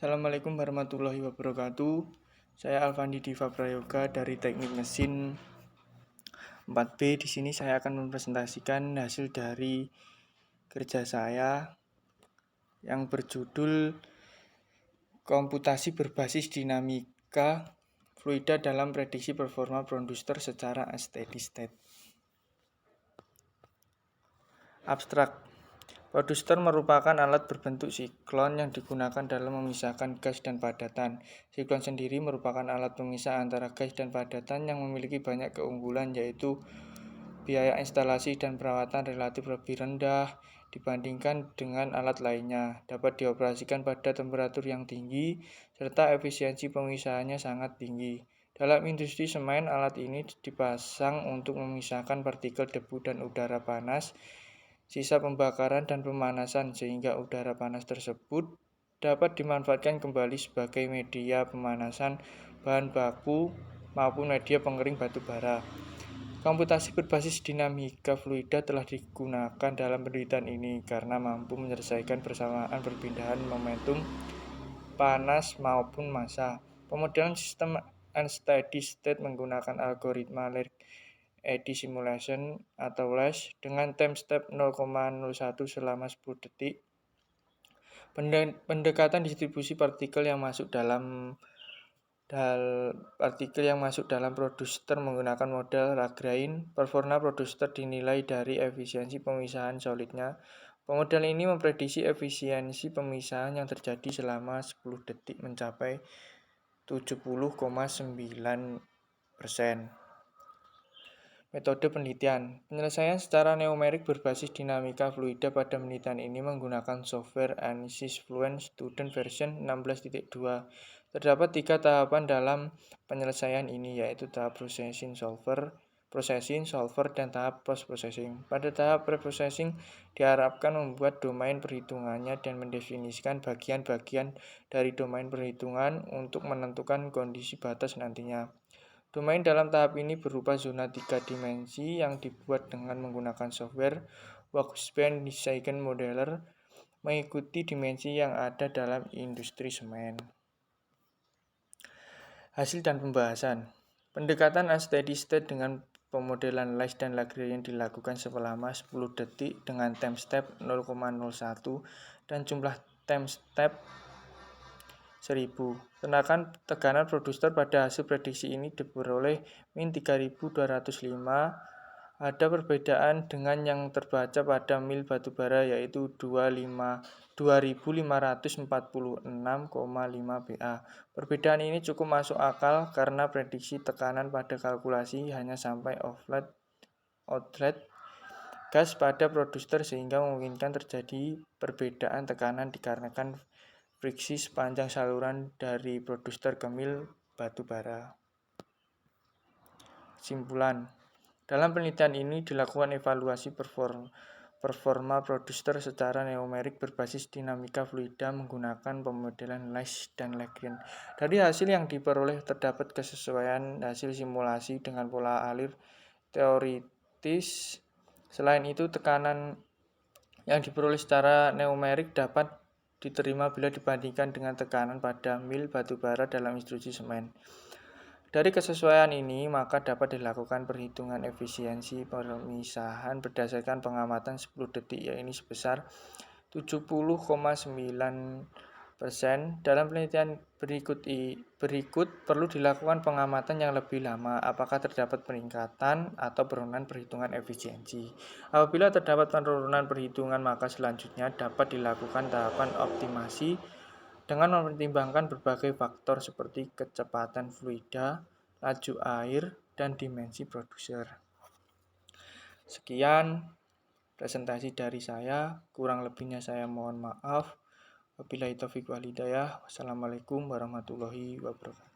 Assalamualaikum warahmatullahi wabarakatuh. Saya Alfandi Diva Prayoga dari Teknik Mesin 4B. Di sini saya akan mempresentasikan hasil dari kerja saya yang berjudul Komputasi Berbasis Dinamika Fluida dalam Prediksi Performa Producer secara Steady State. Abstrak. Producer merupakan alat berbentuk siklon yang digunakan dalam memisahkan gas dan padatan. Siklon sendiri merupakan alat pemisah antara gas dan padatan yang memiliki banyak keunggulan, yaitu biaya instalasi dan perawatan relatif lebih rendah dibandingkan dengan alat lainnya, dapat dioperasikan pada temperatur yang tinggi, serta efisiensi pemisahannya sangat tinggi. Dalam industri semen, alat ini dipasang untuk memisahkan partikel debu dan udara panas, sisa pembakaran dan pemanasan, sehingga udara panas tersebut dapat dimanfaatkan kembali sebagai media pemanasan bahan baku maupun media pengering batu bara. Komputasi berbasis dinamika fluida telah digunakan dalam penelitian ini karena mampu menyelesaikan persamaan perpindahan momentum panas maupun massa. Pemodelan sistem unsteady state menggunakan algoritma eddy simulation atau LESS dengan time step 0,01 selama 10 detik. Pendekatan distribusi partikel yang masuk dalam producer menggunakan model Lagrange. Performa producer dinilai dari efisiensi pemisahan solidnya. Pemodelan ini memprediksi efisiensi pemisahan yang terjadi selama 10 detik mencapai 70,9%. Metode penelitian. Penyelesaian secara numerik berbasis dinamika fluida pada penelitian ini menggunakan software ANSYS Fluent Student version 16.2. Terdapat 3 tahapan dalam penyelesaian ini, yaitu tahap processing, solver, dan tahap post-processing. Pada tahap pre-processing diharapkan membuat domain perhitungannya dan mendefinisikan bagian-bagian dari domain perhitungan untuk menentukan kondisi batas nantinya. Domain dalam tahap ini berupa zona 3 dimensi yang dibuat dengan menggunakan software Workspace Design Modeler, mengikuti dimensi yang ada dalam industri semen. Hasil dan pembahasan. Pendekatan unsteady state dengan pemodelan LESS dan Lagrange dilakukan selama 10 detik dengan time step 0,01 dan jumlah time step 1000. Sedangkan tekanan producer pada hasil prediksi ini diperoleh min 3205. Ada perbedaan dengan yang terbaca pada mil batubara, yaitu 2546,5 BA. Perbedaan ini cukup masuk akal karena prediksi tekanan pada kalkulasi hanya sampai outlet gas pada producer, sehingga memungkinkan terjadi perbedaan tekanan dikarenakan friksi sepanjang saluran dari producer ke mil batu bara. Kesimpulan. Dalam penelitian ini dilakukan evaluasi performa producer secara numerik berbasis dinamika fluida menggunakan pemodelan LESS dan Lagrange. Dari hasil yang diperoleh terdapat kesesuaian hasil simulasi dengan pola alir teoritis. Selain itu, tekanan yang diperoleh secara numerik dapat diterima bila dibandingkan dengan tekanan pada mil batubara dalam industri semen. Dari kesesuaian ini, maka dapat dilakukan perhitungan efisiensi pemisahan berdasarkan pengamatan 10 detik, yaitu sebesar 70,9%. Dalam penelitian berikut perlu dilakukan pengamatan yang lebih lama apakah terdapat peningkatan atau penurunan perhitungan efisiensi. Apabila terdapat penurunan perhitungan, maka selanjutnya dapat dilakukan tahapan optimasi dengan mempertimbangkan berbagai faktor seperti kecepatan fluida, laju air, dan dimensi producer. Sekian presentasi dari saya, kurang lebihnya saya mohon maaf. Wabillahi taufiq wal hidayah. Wassalamualaikum warahmatullahi wabarakatuh.